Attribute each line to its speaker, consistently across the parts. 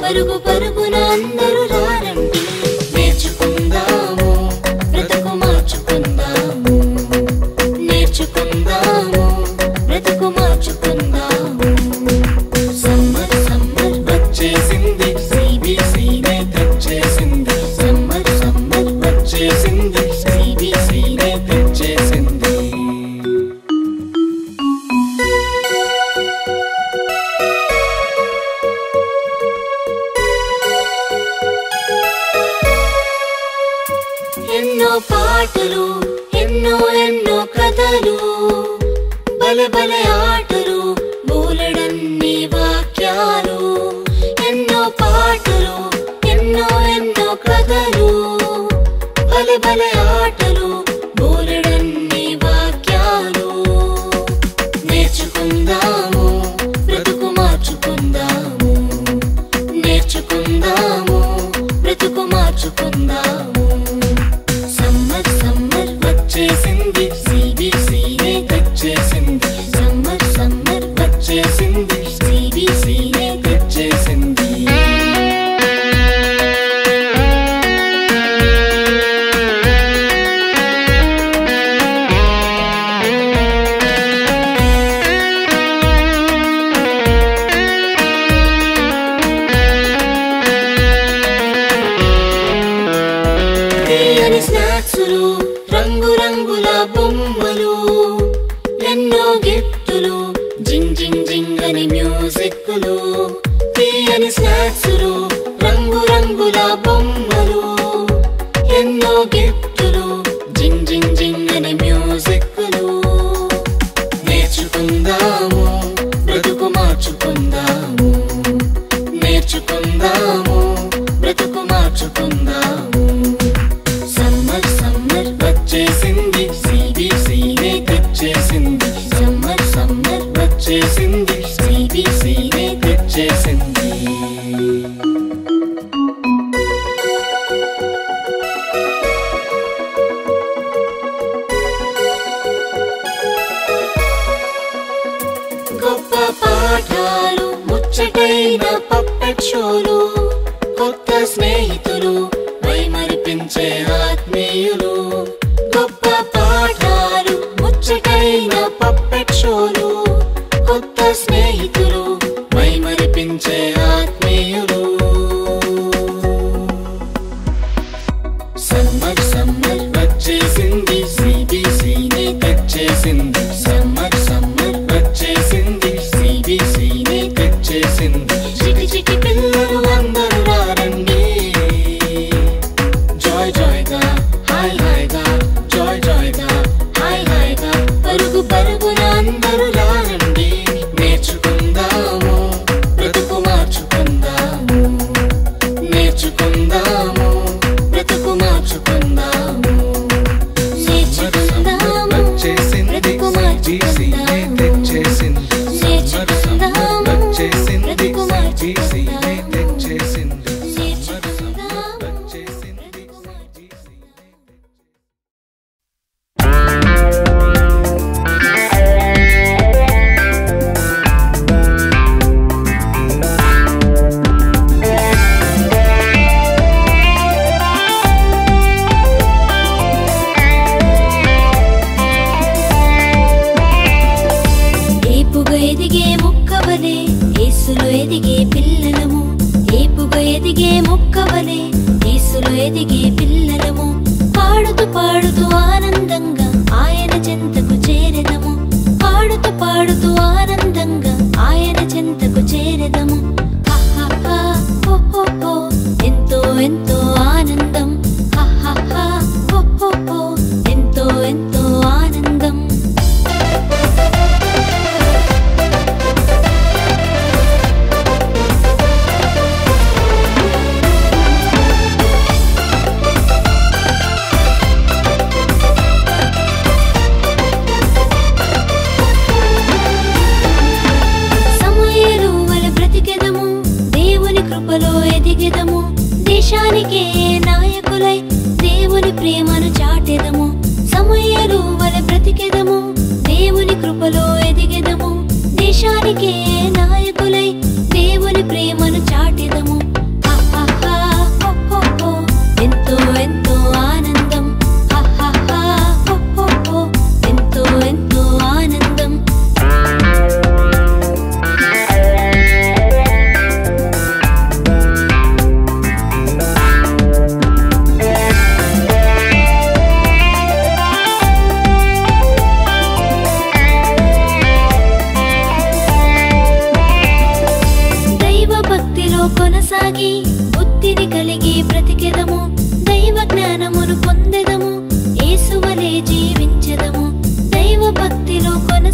Speaker 1: పరుగు పరుగున అందరూ రారండి నేర్చుకుందాము బ్రతుకు మార్చుకుందాము నేర్చుకుందాము బ్రతుకు మార్చుకుందాము సమ్మర్ సమ్మర్ వచ్చేసింది సిబిసినే తెచ్చేసింది సమ్మర్ సమ్మర్ వచ్చేసింది సిబిసినే తెచ్చేసింది ఎన్నో పాటలు ఎన్నో ఎన్నో కథలు భలే భలే ఆటలు బోలెడన్ని వాక్యాలు ఎన్నో పాటలు ఎన్నో ఎన్నో కథలు భలే భలే ఆటలు బోలెడన్ని వాక్యాలు నేర్చుకుందాము బ్రతుకు మార్చుకుందాము నేర్చుకుందాము బ్రతుకు మార్చుకుందాము సమ్మర్ సమ్మర్ వచ్చేసింది సిబిసినే తెచ్చేసింది సమ్మర్ సమ్మర్ వచ్చేసింది సిబిసినే తెచ్చేసింది తీయని స్నాక్సులు రంగు రంగుల బొమ్మలు ఎన్నో గిఫ్టులు జింగ్ జింగ్ జింగ్ అని మ్యూజిక్లు తీయని స్నాక్సులు రంగు రంగుల బొమ్మలు ఎన్నో గిఫ్టులు జింగ్ జింగ్ జింగ్ అని మ్యూజిక్లు నేర్చుకుందాము బ్రతుకు మార్చుకుందాము నేర్చుకుందాము బ్రతుకు మార్చుకుందాము సమ్మర్ సమ్మర్ వచ్చేసింది సిబిసినే తెచ్చేసింది సమ్మర్ సమ్మర్ వచ్చేసింది సిబిసినే తెచ్చేసింది గొప్ప పాఠాలు ముచ్చటైన పప్పెట్ షోలు కొత్త స్నేహితులు మైమరిపించే ఆత్మీయులు గొప్ప పాఠాలు ముచ్చటైన పప్పెట్ షోలు కొత్త స్నేహితులు మైమరిపించే ఆత్మీయులు సమ్మర్ సమ్మర్ వచ్చేసింది సిబిసినే తెచ్చేసింది సమ్మర్ సమ్మర్ వచ్చేసింది సిబిసినే తెచ్చేసింది చిటి చిటి పిల్లలు అందరూ రారండి జాయ్ జాయ్గా హాయ్ హాయ్గా జాయ్ జాయ్గా హాయ్ హాయ్గా పరుగు పరుగున అందరూ రారండి నేర్చుకుందాము బ్రతుకు మార్చుకుందాము నేర్చుకుందాము బ్రతుకు మార్చుకుందాము నేర్చుకుందాము బ్రతుకు మార్చుకుందాము నేర్చుకుందాము బ్రతుకు మార్చుకుందాము ఏపుగా ఎదిగే మొక్కవలే యేసులో ఎదిగే పిల్లలము ఏపుగా ఎదిగే మొక్కవలే యేసులో ఎదిగే పిల్లలము పాడుతూ పాడుతూ ఆనందంగా ఆయన చెంతకు చేరెదము పాడుతూ పాడుతూ ఆనందంగా ఆయన చెంతకు చేరెదము హహహా హో హో హో ఎంతో ఎంతో ఆనందం హహహా హో హో హో ఎంతో ఎంతో ఆనందం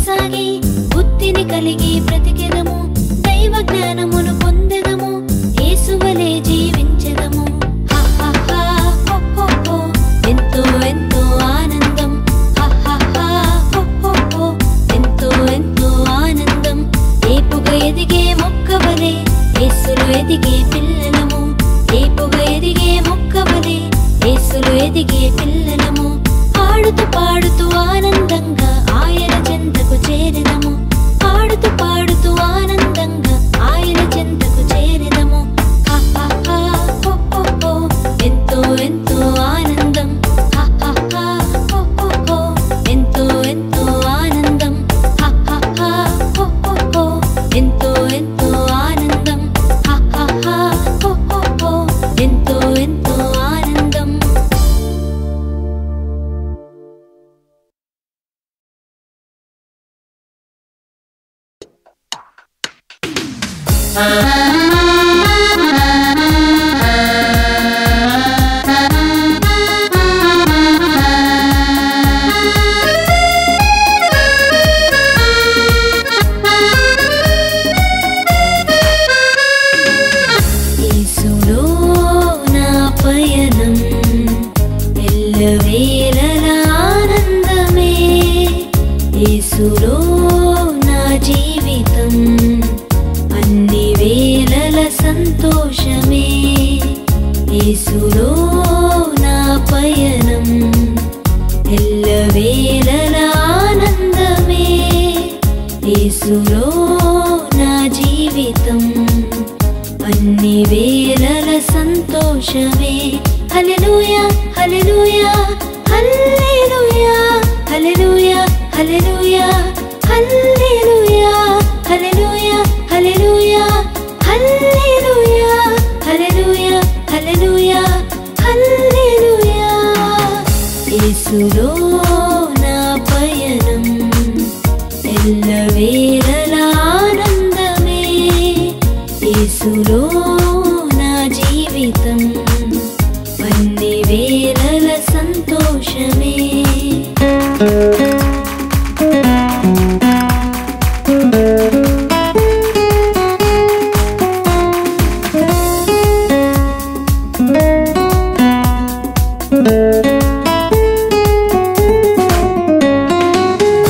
Speaker 1: కొనసాగి బుద్ధిని కలిగి బ్రతికెదము. దైవ జ్ఞానమును పొందెదము. యేసువలే జీవించెదము. ఎంతో ఎంతో ఆనందం. ఎంతో ఎంతో ఆనందం. ఏపుగా ఎదిగే మొక్కవలే యేసులో ఎదిగే పిల్లలము. ఏపుగా ఎదిగే మొక్కవలే యేసులో ఎదిగే పిల్లలము. పాడుతూ పాడుతూ ఆనందంగా ఆయన చెంతకు చేరెదము. పాడుతూ పాడుతూ ఆనందంగా ఆయన చెంతకు చేరెదము. ఎంతో ఎంతో ఆనందం. ఎంతో ఎంతో ఆనందం. ఎంతో ఎంతో ఆనందం. ఎంతో ఎంతో ఆనందం. యేసులో నా పయనం ఎల్లవేళలా ఆనందమే. యేసులో నా జీవితం అన్ని వేళల సంతోషమే. యేసులో నా పయనం ఎల్లవేళలా ఆనందమే. యేసులో నా జీవితం అన్ని వేళల సంతోషమే. హల్లెలూయా హల్లెలూయా హల్లెలూయా హల్లెలూయా హల్లెలూయా హల్లెలూయా హల్లెలూయా హల్లెలూయా హల్లెలూయా హల్లెలూయా హల్లెలూయా హల్లెలూయా. యేసులో నా పయనం ఎల్లవేళలా ఆనందమే. యేసులో నా జీవితం అన్ని వేళల సంతోషమే.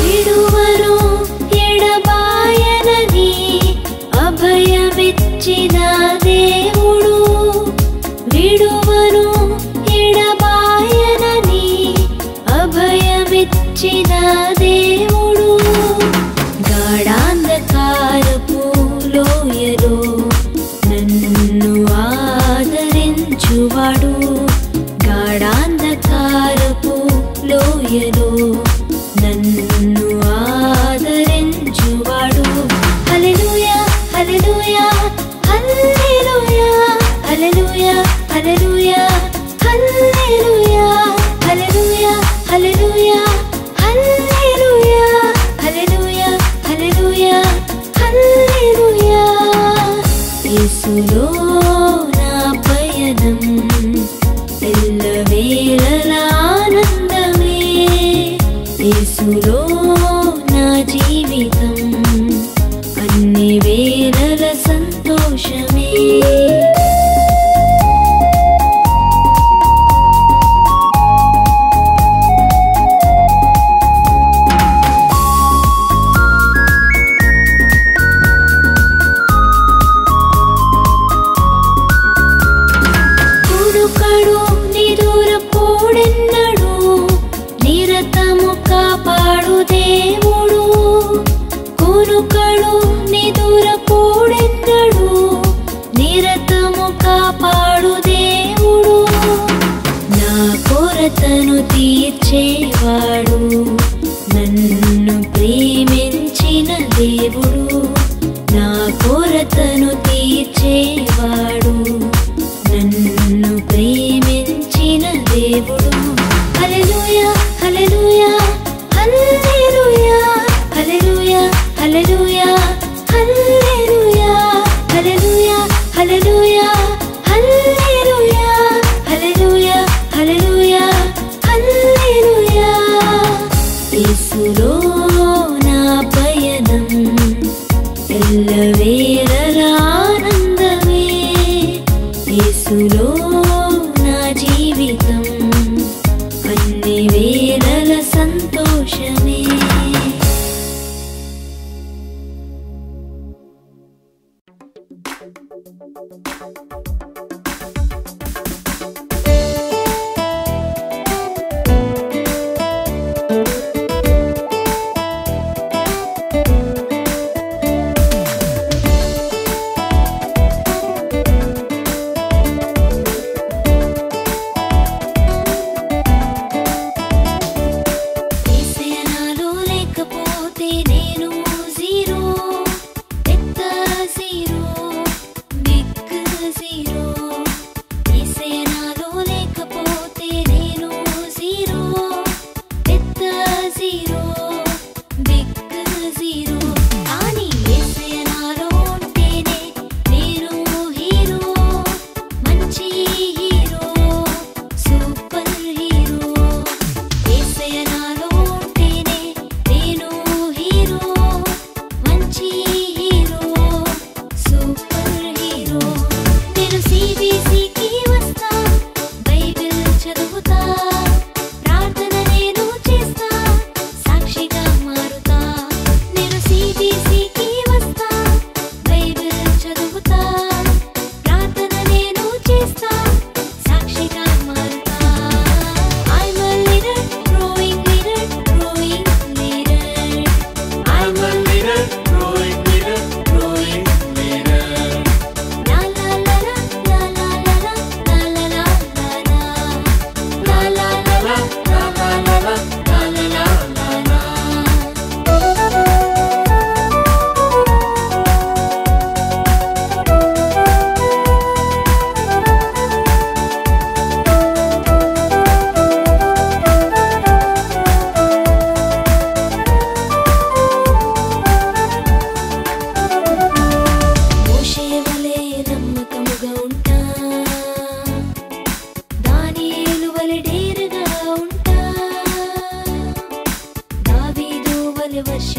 Speaker 1: విడువను ఎడబాయనని అభయమిచ్చిన దేవుడు. విడువను ఎడబాయనని అభయమిచ్చిన దేవుడు. గాఢాంధకారపు లోయలో నన్ను ఆదరించువాడు. గాఢాంధకారపు లోయలో నన్ను ఆదరించువాడు. హల్లెలూయా హల్లెలూయా హల్లెలూయా హల్లెలూయా హల్లెలూయా హల్లెలూయా హల్లెలూయా హల్లెలూయా హల్లెలూయా హల్లెలూయా హల్లెలూయా హల్లెలూయా. యేసులో నా పయనం ఎల్లవేళలా ఆనందమే. యేసులో నా జీవితం అన్ని వేళల సంతోషమే. కునుకడు నిదురపోడెన్నడు నిరతము కాపాడు దేవుడు. కునుకడు నిదురపోడెన్నడు నిరతము కాపాడు దేవుడు. నా కొరతను తీర్చేవాడు. నన్ను ప్రేమించిన దేవుడు. నా కొరతను తీర్చేవాడు. నన్ను ప్రేమించిన దేవుడు. హల్లెలూయా హల్లెలూయా హల్లెలూయా హల్లెలూయా హల్లెలూయా హల్లెలూయా హల్లెలూయా హల్లెలూయా హల్లెలూయా హల్లెలూయా హల్లెలూయా హల్లెలూయా. యేసులో నా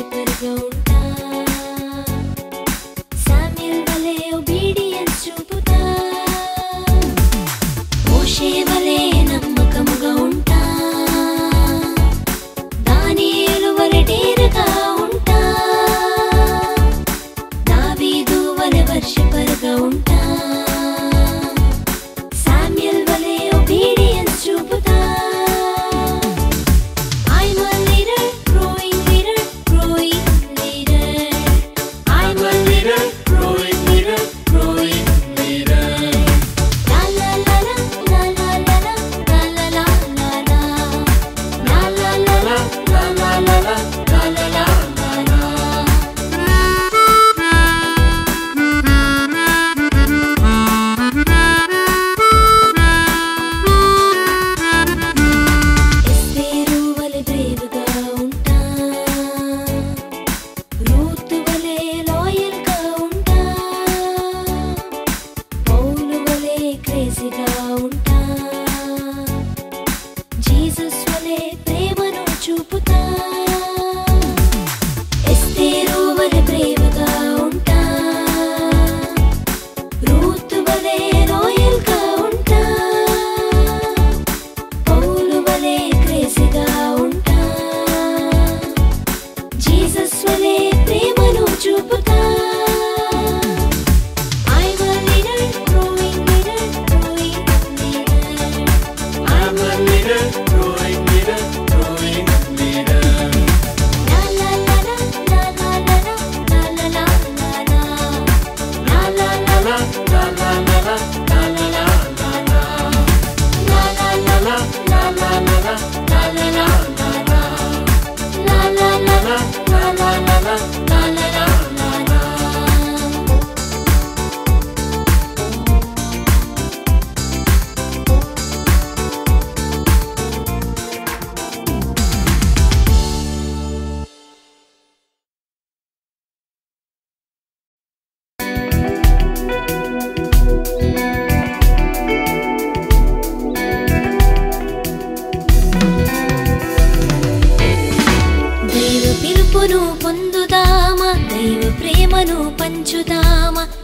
Speaker 1: వర్షిపరుగా ఉంటా. శామ్యూల్ వలె ఒబీడియన్స్ చూపుతా. మోషే వలె నమ్మకముగా ఉంటా. దానియేలు వలె డేరుగా ఉంటా. దావీదు వలె వర్షిపరుగా ఉంటా. శామ్యూల్ వలె ఒబీడియన్స్ చూపుతా.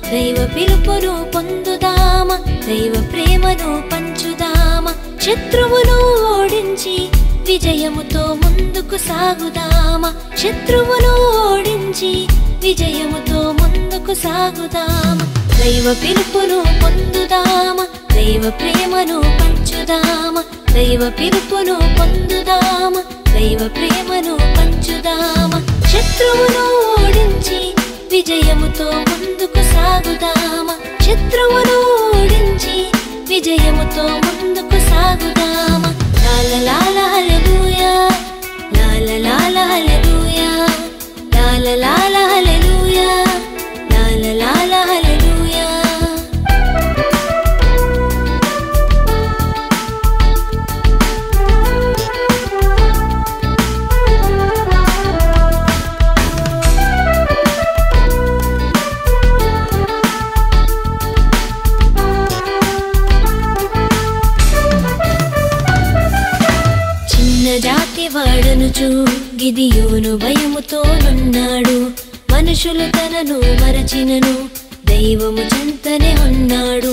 Speaker 1: దైవ పిలుపును పొందుదామా, దైవ ప్రేమను పంచుదామా. శత్రువును ఓడించి విజయముతో ముందుకు సాగుదామా. శత్రువును ఓడించి విజయముతో ముందుకు సాగుదామా. దైవ పిలుపును పొందుదామా, దైవ ప్రేమను పంచుదామా. దైవ పిలుపును పొందుదామా, దైవ ప్రేమను పంచుదామా. శత్రువును ఓడించి విజయముతో ముందుకు సాగుదామా. శత్రువును ఓడించి విజయముతో ముందుకు సాగుదామా. లాల హల్లెలూయా, లాల హల్లెలూయా, లాల హల్లెలూయా, లాల హల్లెలూయా. జాతి వాడనుచు గిదియోను భయముతోనున్నాడు. మనుషులు తనను మరచినను దైవము చెంతనే ఉన్నాడు.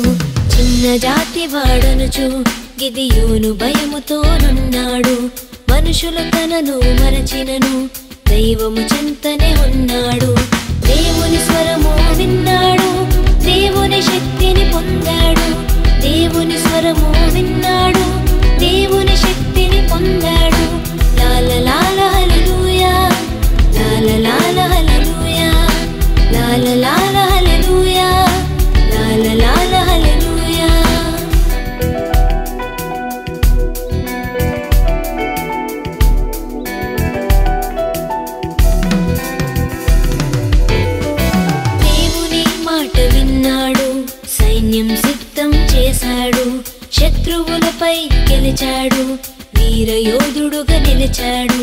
Speaker 1: చిన్న జాతి వాడనుచు గిదియోను భయముతోనున్నాడు. మనుషులు తనను మరచినను దైవము చెంతనే ఉన్నాడు. దేవుని స్వరము విన్నాడు, దేవుని శక్తిని పొందాడు. దేవుని స్వరము విన్నాడు, దేవుని శక్తిని పొందాడు. లాల హల్లెలూయా, లాల హల్లెలూయా, లాల హల్లెలూయా, లాల హల్లెలూయా. దేవుని మాట విన్నాడు, సైన్యం సిద్ధం చేశాడు. శత్రువులపై గెలిచాడు, వీరయోధుడుగా నిలిచాడు.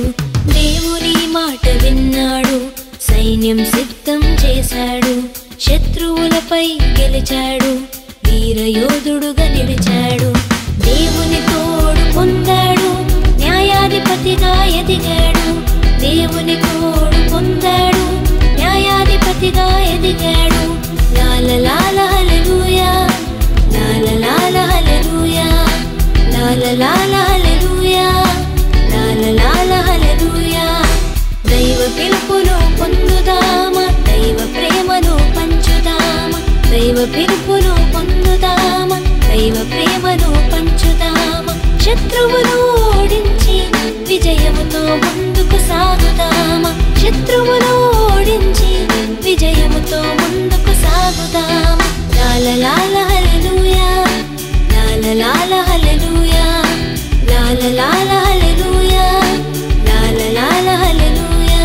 Speaker 1: దేవుని మాట విన్నాడు, సైన్యం సిద్ధం చేశాడు. శత్రువులపై గెలిచాడు, వీరయోధుడుగా నిలిచాడు. దేవుని తోడు పొందాడు, న్యాయాధిపతిగా ఎదిగాడు. దేవుని తోడు పొందాడు, న్యాయాధిపతిగా ఎదిగాడు. లాల లాల హల్లెలూయా, లాల లాల హల్లెలూయా, లాల లాల హల్లెలూయా, లాల లాల హల్లెలూయా. దైవ పిలుపును పొందుదామా, దైవ ప్రేమను పంచుదామా, దైవ పిలుపును పొందుదామా, దైవ ప్రేమను పంచుదామా. శత్రువును ఓడించి విజయముతో ముందుకు సాగుదామా, శత్రువును ఓడించి విజయముతో ముందుకు సాగుదామా. లాల లాల హల్లెలూయా, లాల లాల హల్లెలూయా, లాల లాల హల్లెలూయా, లాల లాల హల్లెలూయా.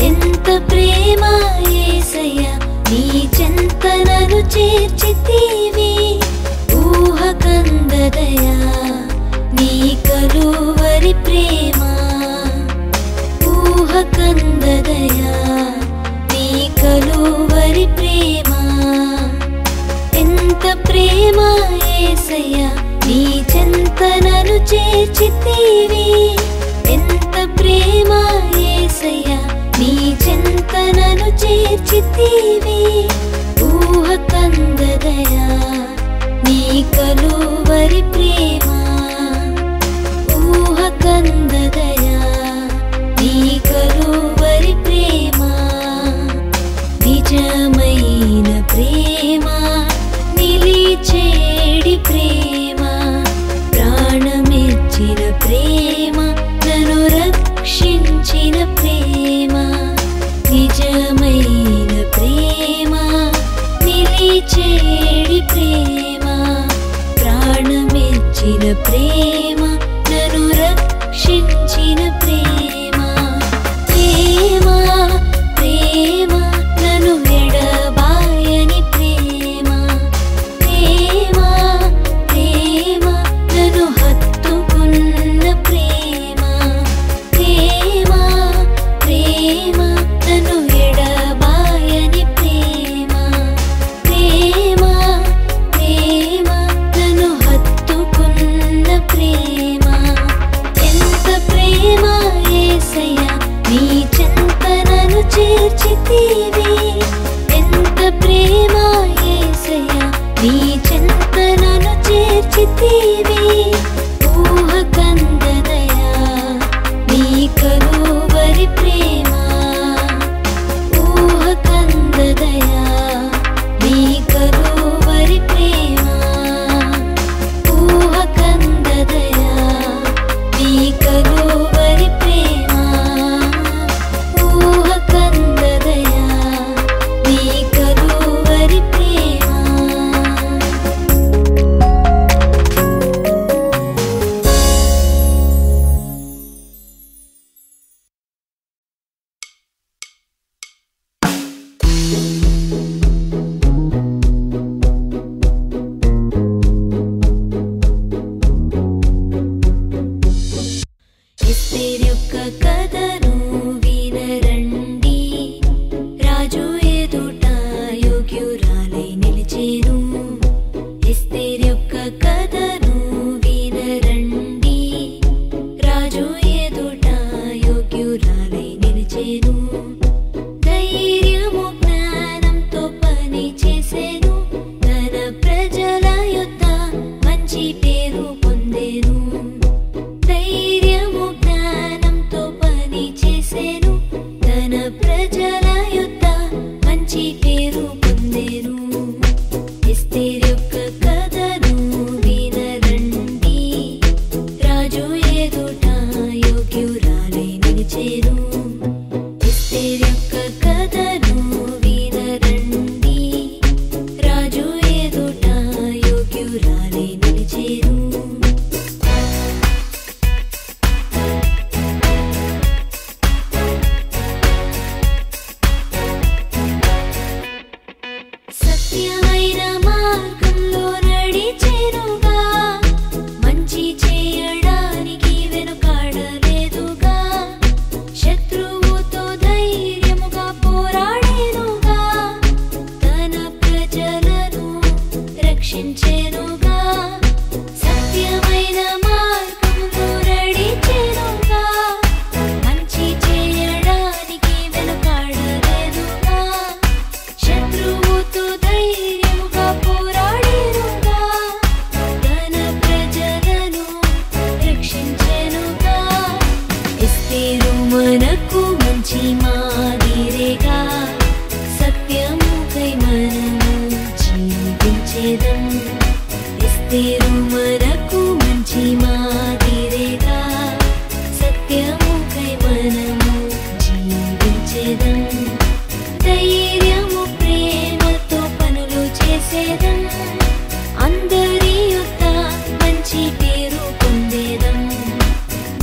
Speaker 1: ఎంత ప్రేమ యేసయ్యా నీ చెంత నన్ను చేర్చితివి, ఊహకందదయా నీ కలువరి ప్రేమ, ఊహకందదయా నీ కలువరి ప్రేమ. ఎంత ప్రేమ యేసయ్యా నీ చెంత నన్ను చేర్చితివి, ఎంత ప్రేమ యేసయ్యా నీ చెంత నన్ను చేర్చితివి, ఊహకందదయా నీ కలువరి ప్రేమ, ఊహకందదయా నీ కలువరి ప్రేమ. నిజమైన ప్రేమ, నిలిచేడి ప్రేమ, ప్రాణమిచ్చిన ప్రేమ, నన్ను రక్షించిన ప్రేమ. నిజమైన ప్రేమ, నిలిచేడి ప్రేమ, ప్రాణమిచ్చిన ప్రేమ, నన్ను రక్షించిన ప్రేమ. ప్రేమ ప్రేమ నన్ను ఎడబాయని ప్రేమ, ప్రేమ ప్రేమ నన్ను హత్తుకున్న ప్రేమ, ప్రేమ ప్రేమ నన్ను ఎడబాయని ప్రేమ, ప్రేమ ప్రేమ నన్ను హత్తుకున్న ప్రేమ. ఎంత ప్రేమ యేసయ్యా నీ చెంత నన్ను చేర్చితివి, ఎంత ప్రేమ యేసయ్యా నీ చెంత నన్ను చేర్చితివి, ఊహకందదయా నీ కలువరి ప్రేమ, ఊహకందదయా నీ కలువరి ప్రేమ, ఊహకందదయా నీ కలువరి ప్రేమ, ఊహకందదయా నీ కలువరి ప్రేమ. ఎస్తేరు యొక్క కథను వినరండి, రాజు ఎదుట యోగ్యురాలై నిలిచేను. ఎస్తేరు యొక్క కథను వినరండి, రాజు ఎదుట యోగ్యురాలై నిలిచేను. ధైర్యము జ్ఞానంతో పని చేసేను, తన ప్రజల యొద్ద మంచి పేరు పొందేను. ధైర్యము జ్ఞానంతో పని చేసేను, తన ప్రజల యొద్ద మంచి పేరు పొందేను. ఎస్తేరు యొక్క కథను వినరండి, రాజు ఎదుట యోగ్యురాలై నిలిచేను. ఎస్తేరు యొక్క కథను వినరండి, రాజు ఎదుట యోగ్యురాలై నిలిచేను. ఎస్తేరు మనకు మంచి మాదిరిగా సత్యముకై మనము జీవించేదం. ఎస్తేరు మనకు మంచి మాదిరిగా సత్యముకై మనము జీవించేదం. ధైర్యము ప్రేమతో పనులు చేసేదం. అందరి యొద్ద మంచి పేరు పొందేదం.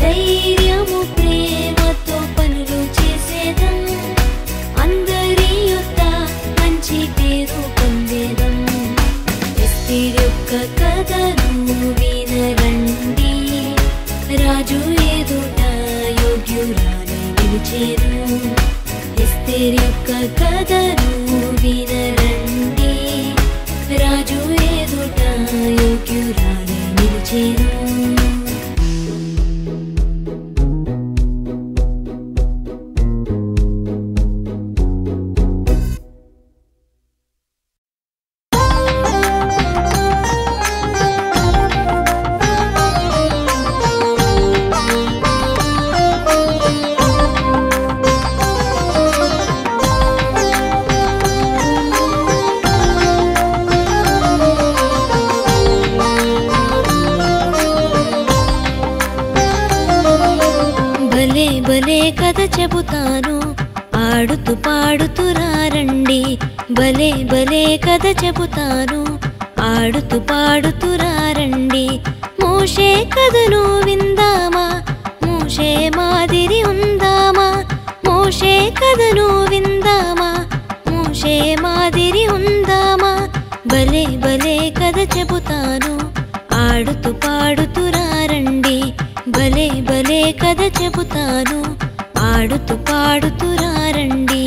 Speaker 1: ధైర్యము ప్రేమతో పనులు చేసేదం. అందరి యొద్ద మంచి పేరు పొందేదం. ఎస్తేరు యొక్క కథను వినరండి. రాజు ఎదుట యోగ్యురాలై నిలిచెను. ఎస్తేరు యొక్క కథను వినరండి. రాజు ఎదుట యోగ్యురాలై నిలిచెను. భలే భలే కథ చెబుతాను, ఆడుతూ పాడుతూ రండి. భలే భలే కథ చెబుతాను, ఆడుతూ పాడుతూ రండి. మోషే కథను విందామా, మోషే మాదిరి ఉందామా. మోషే కథను విందామా, మోషే మాదిరి ఉందామా. భలే భలే కథ చెబుతాను, ఆడుతూ పాడుతూ రండి. భలే భలే కథ చెబుతాను, ఆడుతూ పాడుతూ రండి.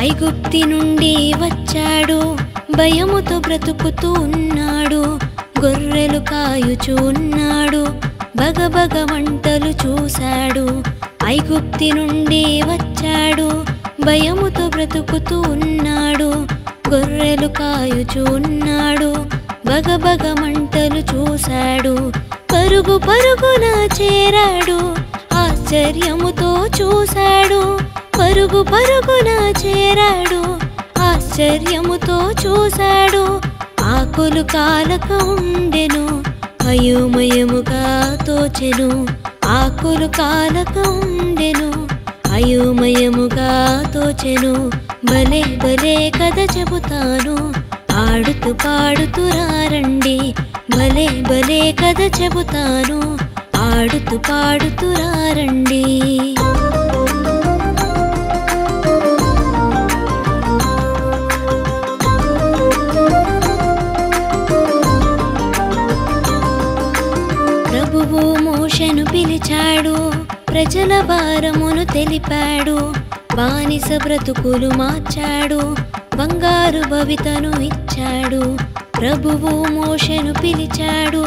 Speaker 1: ఐగుప్తి నుండి వచ్చాడు, భయముతో బ్రతుకుతూ ఉన్నాడు. గొర్రెలు కాయుచూ ఉన్నాడు, బగబగ మంటలు చూశాడు. ఐగుప్తి నుండి వచ్చాడు, భయముతో బ్రతుకుతూ ఉన్నాడు. గొర్రెలు కాయుచూ ఉన్నాడు, బగబగ మంటలు చూశాడు. పరుగు పరుగున చేరాడు, ఆశ్చర్యముతో చూశాడు. పరుగు పరుగున చేరాడు, ఆశ్చర్యముతో చూశాడు. ఆకులు కాలక ఉండెను, అయోమయముగా తోచెను. ఆకులు కాలక ఉండెను, అయోమయముగా తోచెను. భలే భలే కథ చెబుతాను, ఆడుతూ పాడుతూ రండి. భలే భలే కథ చెబుతాను, ఆడుతూ పాడుతూ రండి. ప్రభువు మోషేను పిలిచాడు, ప్రజల భారమును తెలిపాడు. బానిస బ్రతుకులు మార్చాడు, బంగారు భవితను ఇచ్చాడు. ప్రభువు మోషేను పిలిచాడు,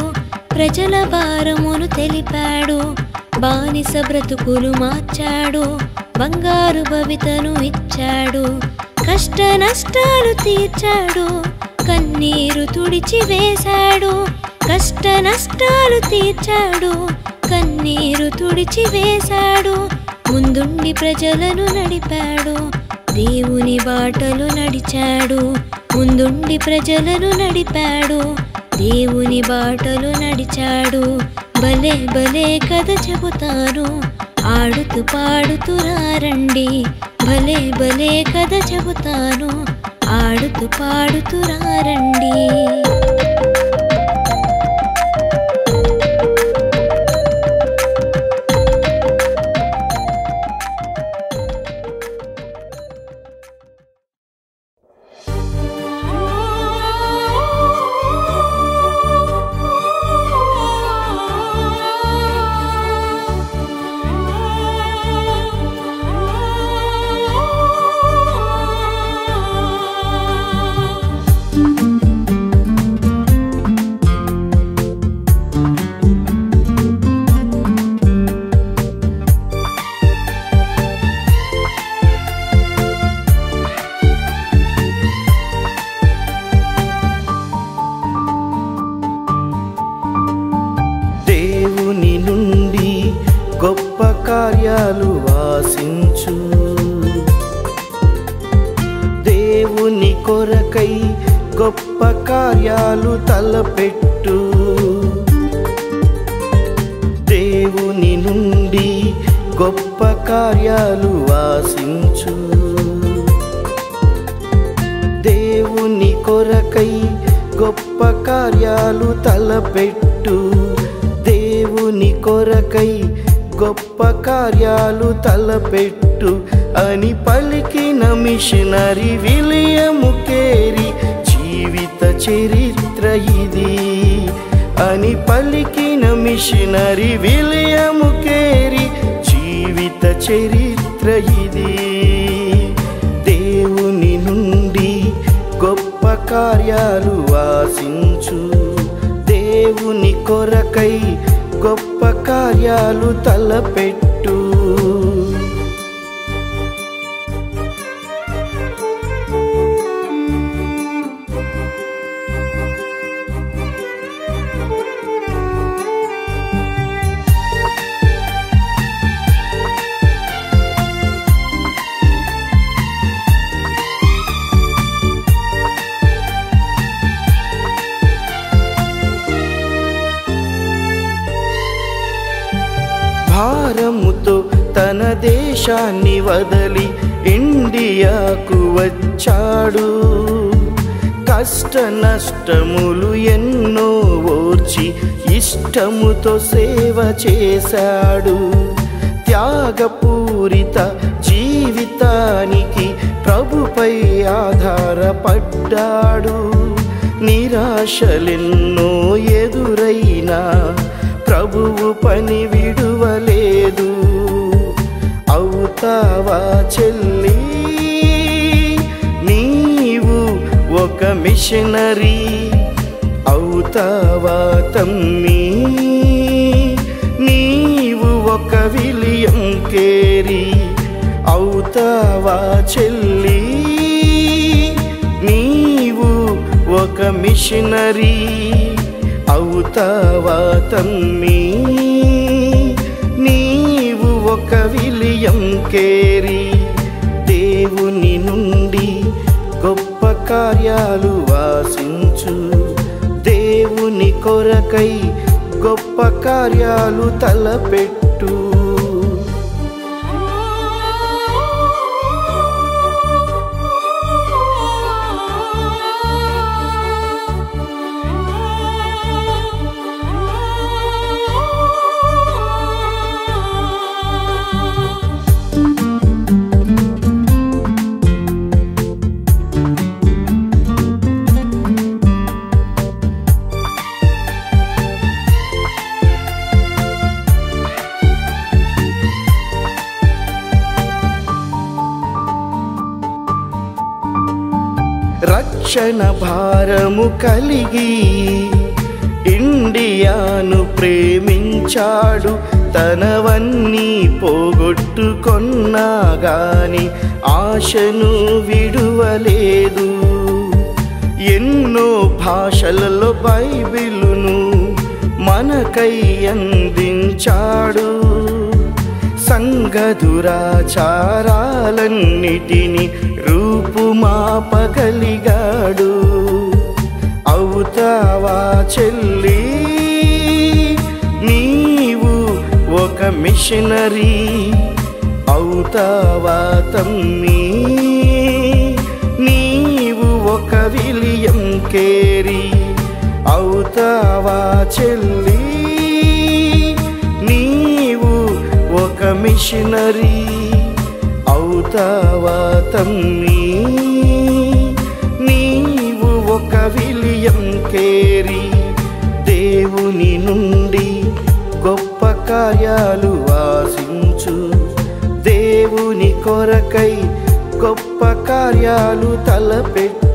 Speaker 1: ప్రజల భారమును తెలిపాడు. బానిస బ్రతుకులు మార్చాడు, బంగారు భవితను ఇచ్చాడు. కష్ట నష్టాలు తీర్చాడు, కన్నీరు తుడిచి వేశాడు. కష్ట నష్టాలు తీర్చాడు, కన్నీరు తుడిచి వేశాడు. ముందుండి ప్రజలను నడిపాడు, దేవుని బాటలు నడిచాడు. ముందుండి ప్రజలను నడిపాడు, దేవుని బాటలు నడిచాడు. భలే భలే కథ చెబుతాను, ఆడుతూ పాడుతూ రండి. భలే భలే కథ చెబుతాను, ఆడుతూ పాడుతూ రండి.
Speaker 2: ఆశించు. దేవుని కొరకై గొప్ప కార్యాలు తలపెట్టు. దేవుని నుండి గొప్ప కార్యాలు ఆశించు. దేవుని కొరకై గొప్ప కార్యాలు తలపెట్టు. దేవుని కొరకై గొప్ప కార్యాలు తలపెట్టు అని పలికిన మిషనరీ విలియము కేరీ జీవిత చరిత్ర ఇది. అని పలికిన మిషనరీ విలియము కేరీ జీవిత చరిత్ర ఇది. దేవుని నుండి గొప్ప కార్యాలు ఆశించు. దేవుని కొరకై గొప్ప కార్యాలు తలపెట్టు. భారముతో తన దేశాన్ని వదలి ఇండియాకు వచ్చాడు. కష్ట నష్టములు ఎన్నో ఓర్చి ఇష్టముతో సేవ చేశాడు. త్యాగపూరిత జీవితానికి ప్రభుపై ఆధారపడ్డాడు. నిరాశలెన్నో ఎదురైనా ప్రభువు పని విడువలేదు. అవుతావా చెల్లి నీవు ఒక మిషనరీ? అవుతావా తమ్మి నీవు ఒక విలియం కేరీ? అవుతావా చెల్లి నీవు ఒక మిషనరీ? అవుతావా తమ్మి నీవు ఒక విలియం కేరీ? దేవుని నుండి గొప్ప కార్యాలు ఆశించు. దేవుని కొరకై గొప్ప కార్యాలు తలపెట్టు. రక్షణ భారము కలిగి ఇండియాను ప్రేమించాడు. తనవన్నీ పోగొట్టుకొన్నా గాని ఆశను విడువలేదు. ఎన్నో భాషలలో బైబిలును మనకై అందించాడు. సంఘ దురాచారాలన్నిటిని రూపుమాపగలిగాడు. అవుతావా చెల్లి నీవు ఒక మిషనరీ? అవుతావా తమ్మి నీవు ఒక విలియం కేరీ? అవుతావా చెల్లి నీవు ఒక మిషనరీ? అవుతావా తమ్మి నీవు ఒక విలియం కేరీ? దేవుని నుండి గొప్ప కార్యాలు ఆశించు. దేవుని కొరకై గొప్ప కార్యాలు తలపెట్టు.